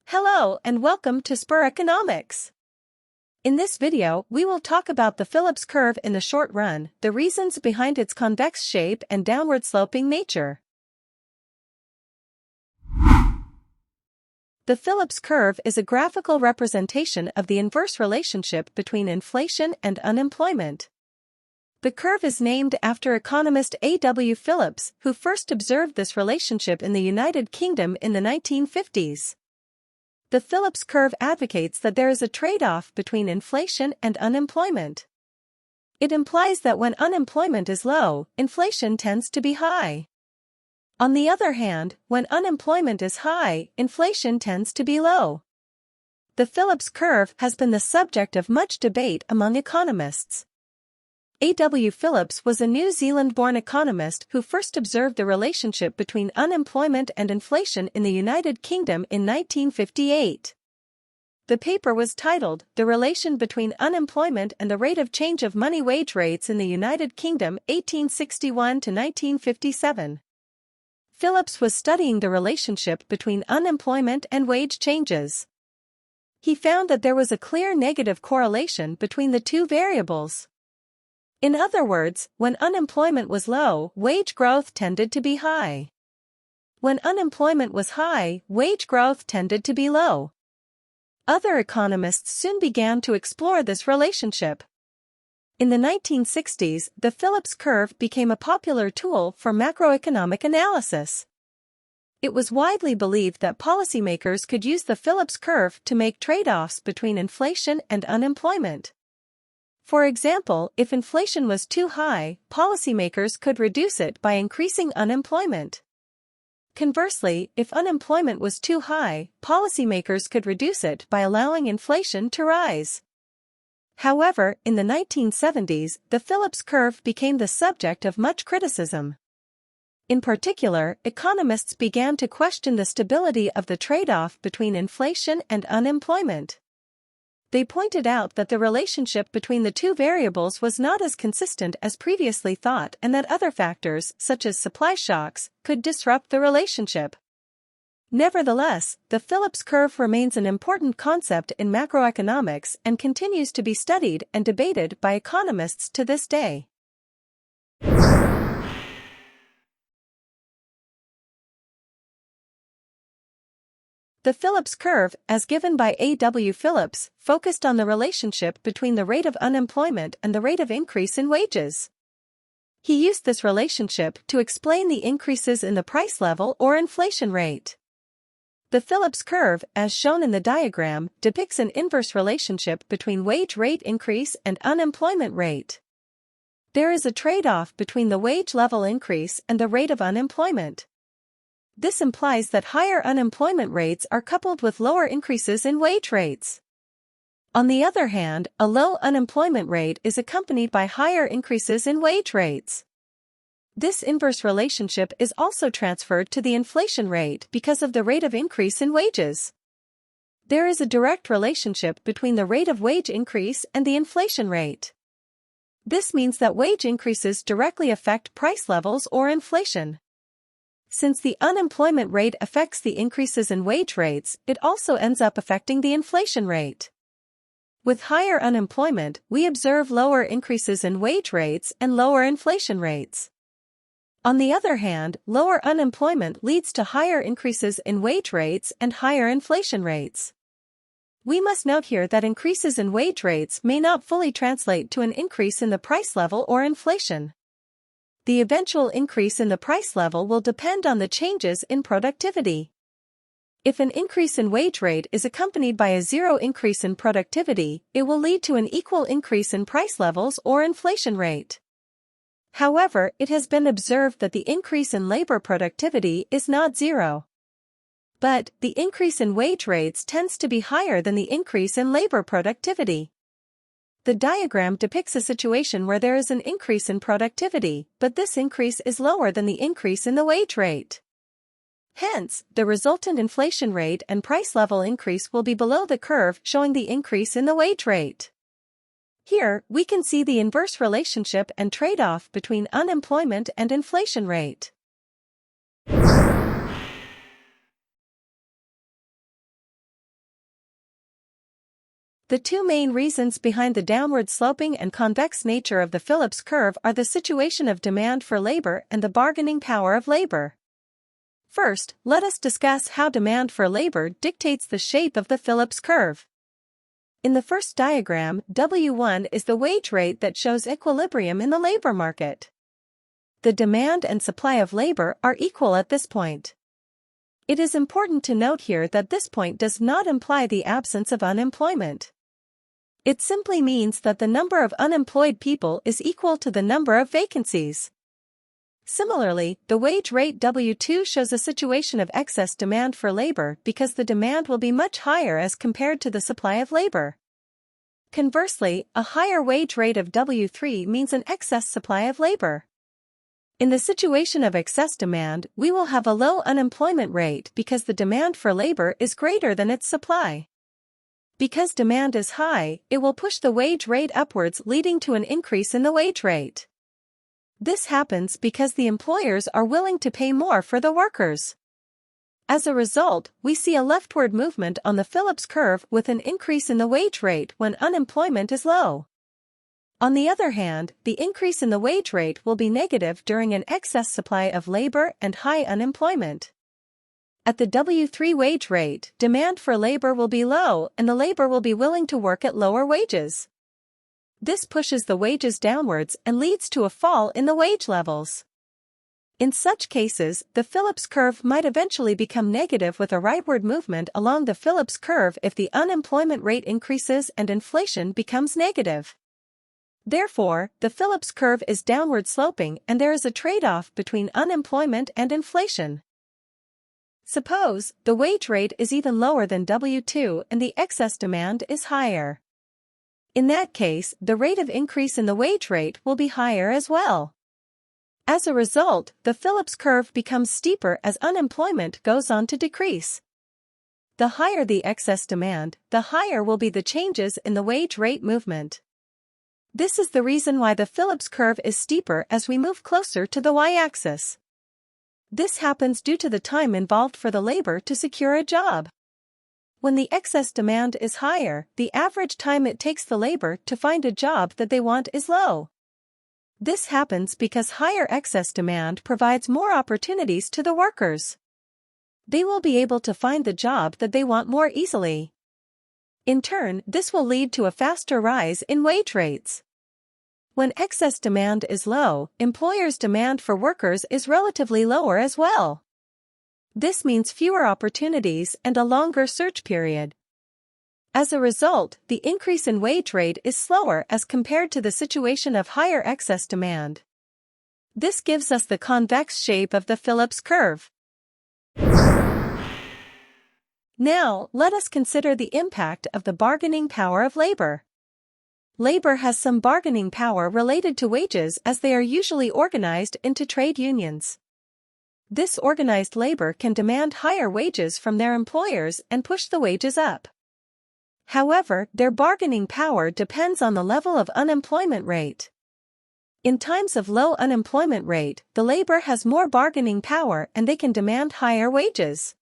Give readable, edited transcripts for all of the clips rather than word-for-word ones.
Hello and welcome to Spur Economics. In this video, we will talk about the Phillips curve in the short run, the reasons behind its convex shape and downward sloping nature. The Phillips curve is a graphical representation of the inverse relationship between inflation and unemployment. The curve is named after economist A.W. Phillips, who first observed this relationship in the United Kingdom in the 1950s. The Phillips curve advocates that there is a trade-off between inflation and unemployment. It implies that when unemployment is low, inflation tends to be high. On the other hand, when unemployment is high, inflation tends to be low. The Phillips curve has been the subject of much debate among economists. A.W. Phillips was a New Zealand-born economist who first observed the relationship between unemployment and inflation in the United Kingdom in 1958. The paper was titled, "The Relation Between Unemployment and the Rate of Change of Money Wage Rates in the United Kingdom 1861 to 1957. Phillips was studying the relationship between unemployment and wage changes. He found that there was a clear negative correlation between the two variables. In other words, when unemployment was low, wage growth tended to be high. When unemployment was high, wage growth tended to be low. Other economists soon began to explore this relationship. In the 1960s, the Phillips curve became a popular tool for macroeconomic analysis. It was widely believed that policymakers could use the Phillips curve to make trade-offs between inflation and unemployment. For example, if inflation was too high, policymakers could reduce it by increasing unemployment. Conversely, if unemployment was too high, policymakers could reduce it by allowing inflation to rise. However, in the 1970s, the Phillips curve became the subject of much criticism. In particular, economists began to question the stability of the trade-off between inflation and unemployment. They pointed out that the relationship between the two variables was not as consistent as previously thought and that other factors, such as supply shocks, could disrupt the relationship. Nevertheless, the Phillips curve remains an important concept in macroeconomics and continues to be studied and debated by economists to this day. The Phillips curve, as given by A.W. Phillips, focused on the relationship between the rate of unemployment and the rate of increase in wages. He used this relationship to explain the increases in the price level or inflation rate. The Phillips curve, as shown in the diagram, depicts an inverse relationship between wage rate increase and unemployment rate. There is a trade-off between the wage level increase and the rate of unemployment. This implies that higher unemployment rates are coupled with lower increases in wage rates. On the other hand, a low unemployment rate is accompanied by higher increases in wage rates. This inverse relationship is also transferred to the inflation rate because of the rate of increase in wages. There is a direct relationship between the rate of wage increase and the inflation rate. This means that wage increases directly affect price levels or inflation. Since the unemployment rate affects the increases in wage rates, it also ends up affecting the inflation rate. With higher unemployment, we observe lower increases in wage rates and lower inflation rates. On the other hand, lower unemployment leads to higher increases in wage rates and higher inflation rates. We must note here that increases in wage rates may not fully translate to an increase in the price level or inflation. The eventual increase in the price level will depend on the changes in productivity. If an increase in wage rate is accompanied by a zero increase in productivity, it will lead to an equal increase in price levels or inflation rate. However, it has been observed that the increase in labor productivity is not zero. But, the increase in wage rates tends to be higher than the increase in labor productivity. The diagram depicts a situation where there is an increase in productivity, but this increase is lower than the increase in the wage rate. Hence, the resultant inflation rate and price level increase will be below the curve showing the increase in the wage rate. Here, we can see the inverse relationship and trade-off between unemployment and inflation rate. The two main reasons behind the downward sloping and convex nature of the Phillips curve are the situation of demand for labor and the bargaining power of labor. First, let us discuss how demand for labor dictates the shape of the Phillips curve. In the first diagram, W1 is the wage rate that shows equilibrium in the labor market. The demand and supply of labor are equal at this point. It is important to note here that this point does not imply the absence of unemployment. It simply means that the number of unemployed people is equal to the number of vacancies. Similarly, the wage rate W2 shows a situation of excess demand for labor because the demand will be much higher as compared to the supply of labor. Conversely, a higher wage rate of W3 means an excess supply of labor. In the situation of excess demand, we will have a low unemployment rate because the demand for labor is greater than its supply. Because demand is high, it will push the wage rate upwards, leading to an increase in the wage rate. This happens because the employers are willing to pay more for the workers. As a result, we see a leftward movement on the Phillips curve with an increase in the wage rate when unemployment is low. On the other hand, the increase in the wage rate will be negative during an excess supply of labor and high unemployment. At the W3 wage rate, demand for labor will be low and the labor will be willing to work at lower wages. This pushes the wages downwards and leads to a fall in the wage levels. In such cases, the Phillips curve might eventually become negative with a rightward movement along the Phillips curve if the unemployment rate increases and inflation becomes negative. Therefore, the Phillips curve is downward sloping and there is a trade-off between unemployment and inflation. Suppose the wage rate is even lower than W2 and the excess demand is higher. In that case, the rate of increase in the wage rate will be higher as well. As a result, the Phillips curve becomes steeper as unemployment goes on to decrease. The higher the excess demand, the higher will be the changes in the wage rate movement. This is the reason why the Phillips curve is steeper as we move closer to the y-axis. This happens due to the time involved for the labor to secure a job. When the excess demand is higher, the average time it takes the labor to find a job that they want is low. This happens because higher excess demand provides more opportunities to the workers. They will be able to find the job that they want more easily. In turn, this will lead to a faster rise in wage rates. When excess demand is low, employers' demand for workers is relatively lower as well. This means fewer opportunities and a longer search period. As a result, the increase in wage rate is slower as compared to the situation of higher excess demand. This gives us the convex shape of the Phillips curve. Now, let us consider the impact of the bargaining power of labor. Labor has some bargaining power related to wages as they are usually organized into trade unions. This organized labor can demand higher wages from their employers and push the wages up. However, their bargaining power depends on the level of unemployment rate. In times of low unemployment rate, the labor has more bargaining power and they can demand higher wages.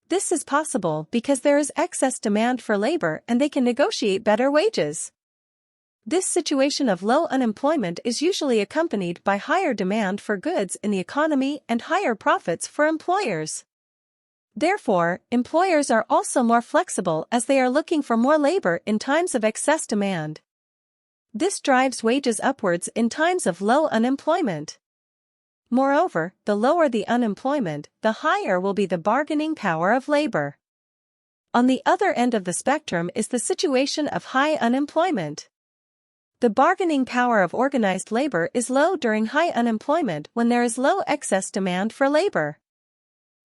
This is possible because there is excess demand for labor and they can negotiate better wages. This situation of low unemployment is usually accompanied by higher demand for goods in the economy and higher profits for employers. Therefore, employers are also more flexible as they are looking for more labor in times of excess demand. This drives wages upwards in times of low unemployment. Moreover, the lower the unemployment, the higher will be the bargaining power of labor. On the other end of the spectrum is the situation of high unemployment. The bargaining power of organized labor is low during high unemployment when there is low excess demand for labor.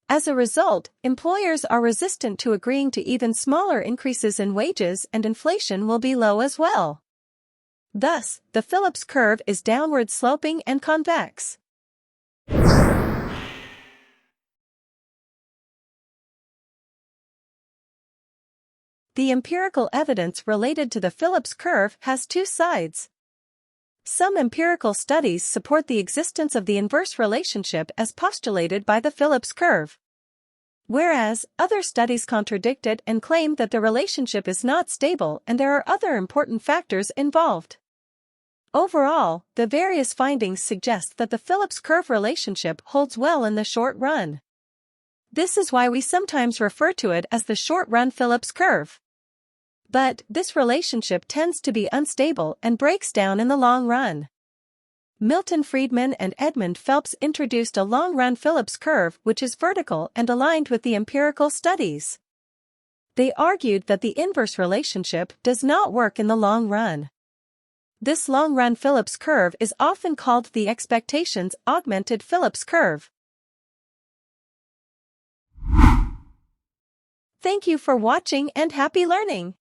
As a result, employers are resistant to agreeing to even smaller increases in wages and inflation will be low as well. Thus, the Phillips curve is downward sloping and convex. The empirical evidence related to the Phillips curve has two sides. Some empirical studies support the existence of the inverse relationship as postulated by the Phillips curve. Whereas, other studies contradict it and claim that the relationship is not stable and there are other important factors involved. Overall, the various findings suggest that the Phillips curve relationship holds well in the short run. This is why we sometimes refer to it as the short-run Phillips curve. But, this relationship tends to be unstable and breaks down in the long run. Milton Friedman and Edmund Phelps introduced a long-run Phillips curve which is vertical and aligned with the empirical studies. They argued that the inverse relationship does not work in the long run. This long-run Phillips curve is often called the expectations-augmented Phillips curve. Thank you for watching and happy learning!